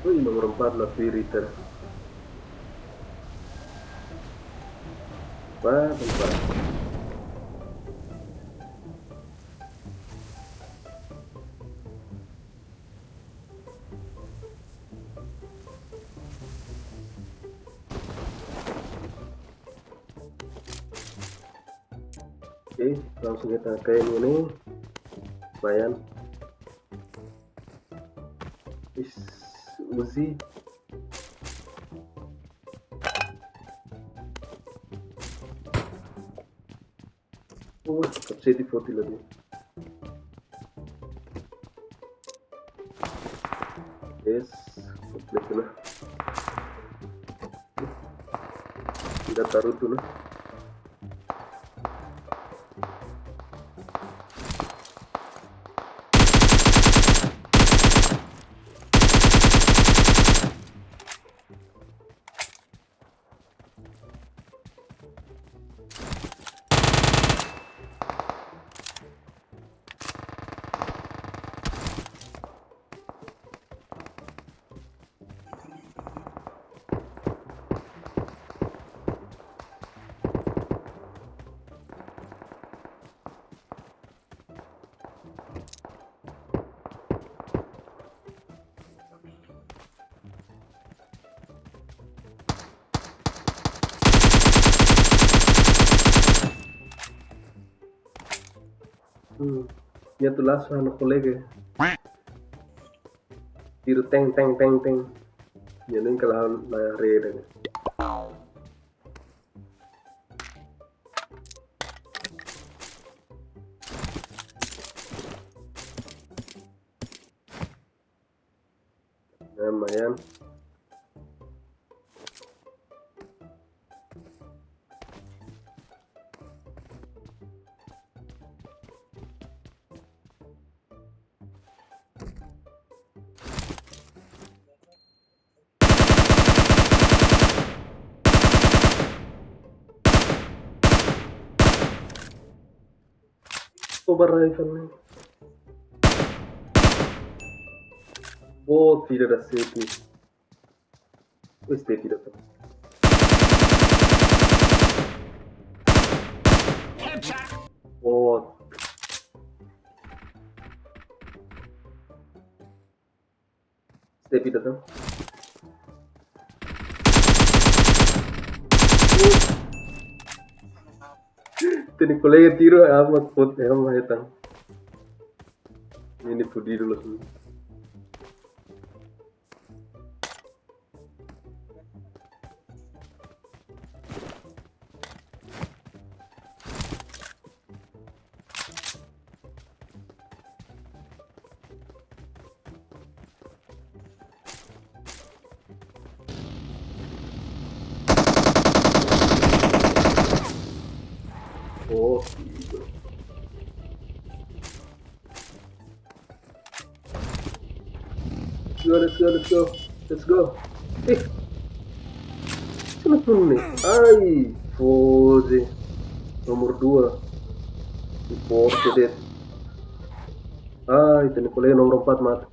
Wih, nomor 4 lah Spiriter. Tempat. Oke, langsung kita ke ini. Lumayan. Uzi. Oh, capacity 40 lagi. Yes, komplit na. Tidak taruh tuh na. Ya tu lasso ano colega. Tiro teng teng teng teng. Ya nem kalahan na rede. Lumayan. Coba rifle nih. Oh, tidak ada safety. Wih, safety dapat. Oh. Safety datang. Tini colega tiro amat pot datang. Ini pudi dulu sih. Oh, gitu. Let's go. Let's go. Kenapa nih? Ai, Foze. Nomor 2. Di Porsche deh. Ai, ini kolega nomor 4 mati.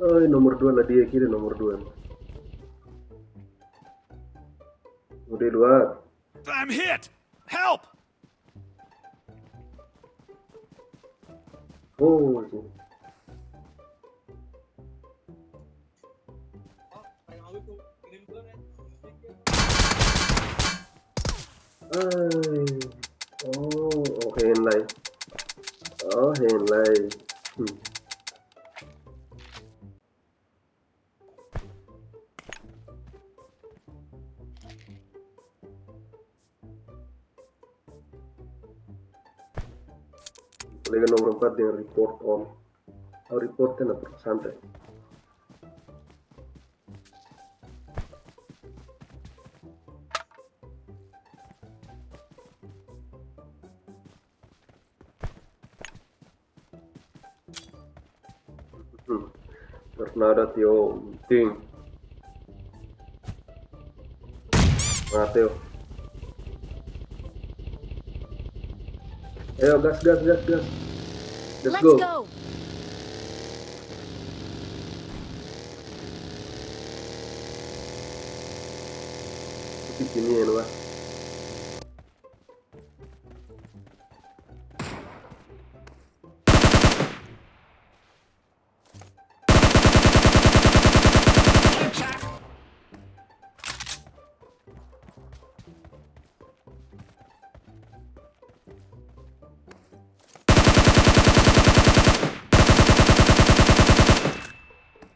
Ai, nomor 2 lah dia kira nomor 2. Udah 2. I'm hit! Help! Oh, sih. Ai. Oh, henlay. Oh, henlay. Kolega nomor 4 dengan report on. Reportnya na santai. Tornado tio ting. Mateo. Ayo gas. Let's go. di sini ya, Pak.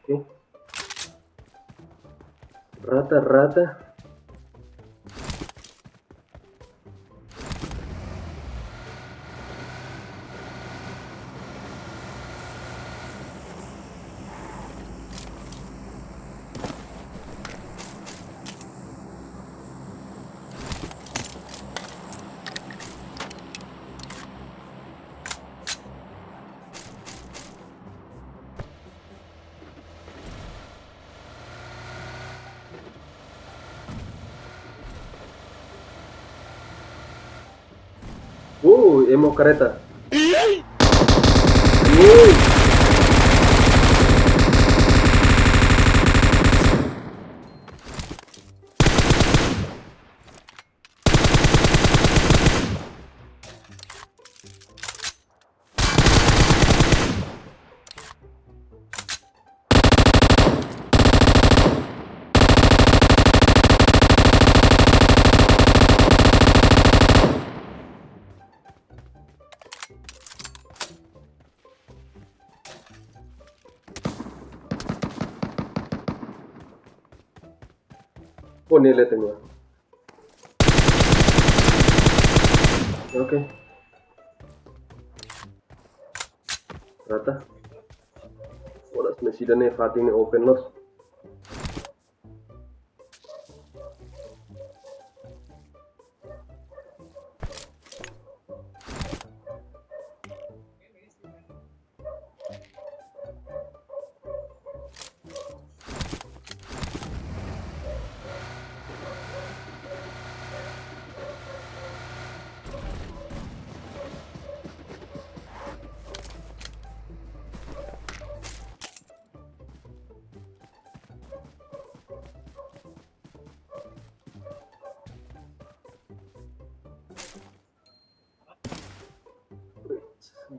Oke. Rata-rata. Emo kereta. Wuh. Oh, ini lihat ini. Oke. Rata. Wala sida na fighting ni open loss.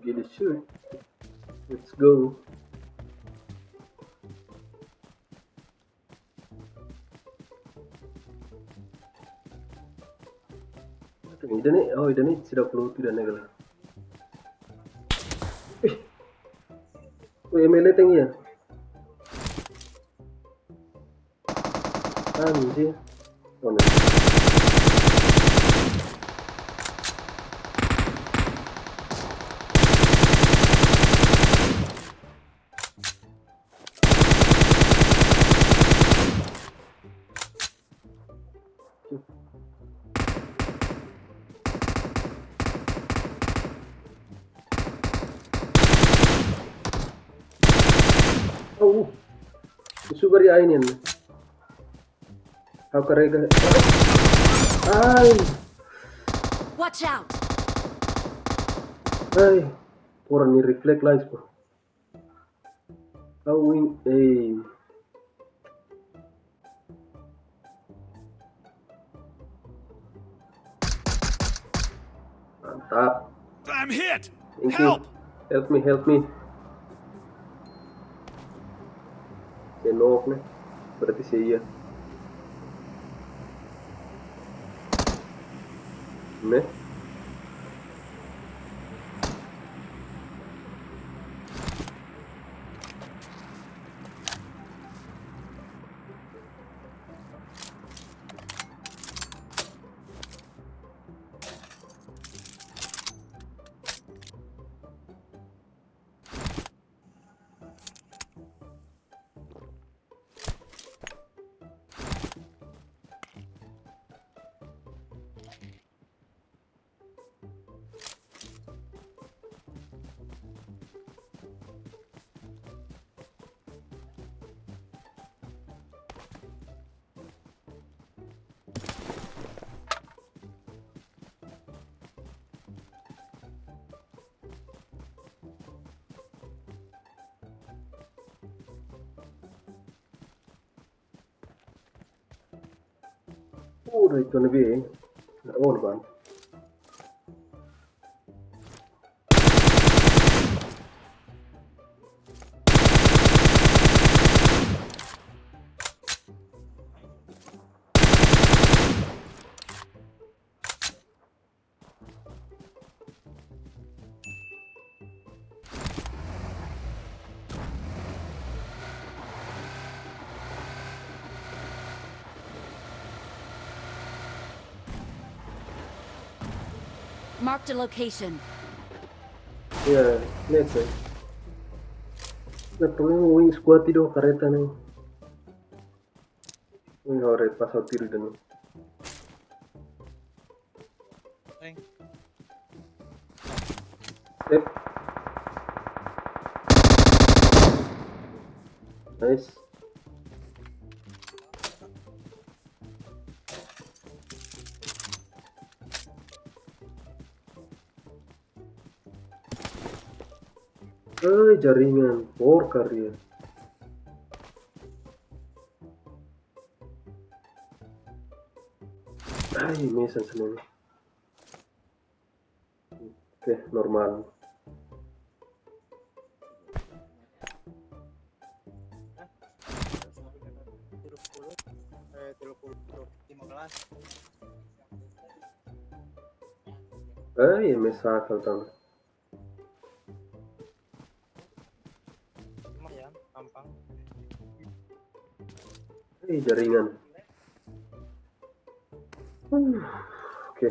Get it shoot. Let's go. ಇದನ್ನೇ ಸಿರಪ್ಲು ತಿರನೆಗಲ್ಲ. MLA tinggi ya? Anjir. Oh, no. Oh, sugar ya ini. How karega? Ay, Watch out! ay, orang ni reflect lights po. How win? Mantap. I'm hit! Thank Help! you. Help me. Knock nih, berarti sih iya. Nih. Udah itu lebih. Nggak mau kan? Marked a location. Ya, lihat saya. Nah, perlu wing squad itu kereta nih. Wing hore pasal tiri dan. Yep. Nice. Jaringan porkar ya. Mesan sini. Oke, normal. Mesa kaltang. Lumayan, gampang. Jaringan. Oke.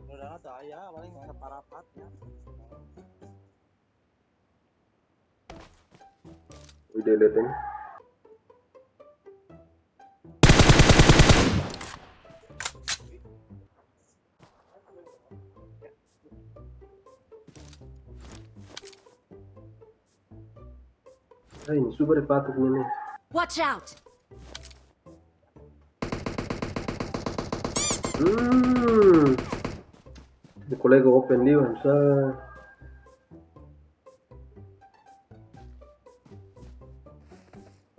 Udah ada ya, paling separapatnya. Udah lihat ini. Ini super patutnya nih. Watch out! Ini kolega open dia, bisa.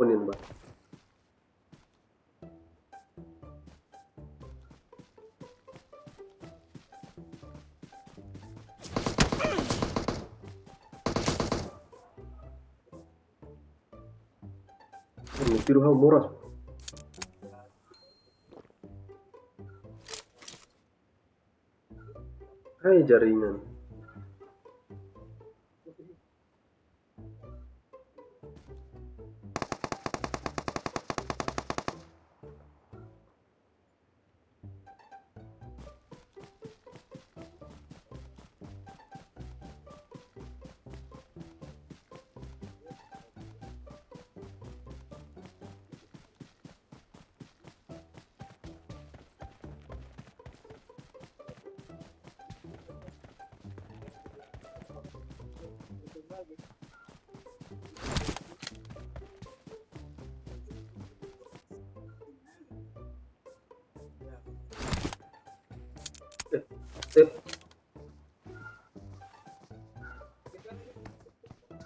Onin ba? Ini tiru hal moras. Jaringan.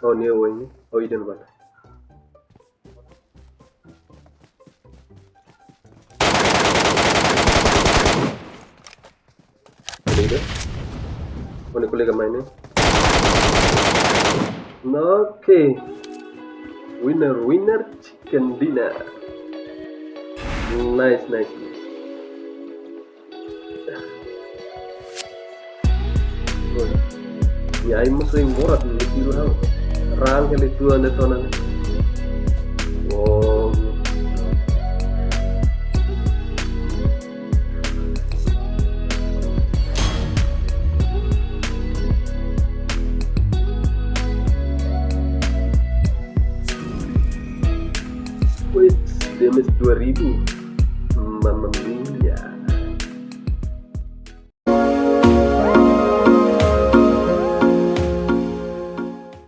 Oh, ini ini. Oh, ini apa? Ini. Oh, ini kolega mainnya. Oke. Winner chicken dinner. Nice. Ya, ini masih murah nih di luar. Rang kali tuan detonan. Wow. Wih, damage 2000. Mamma mia.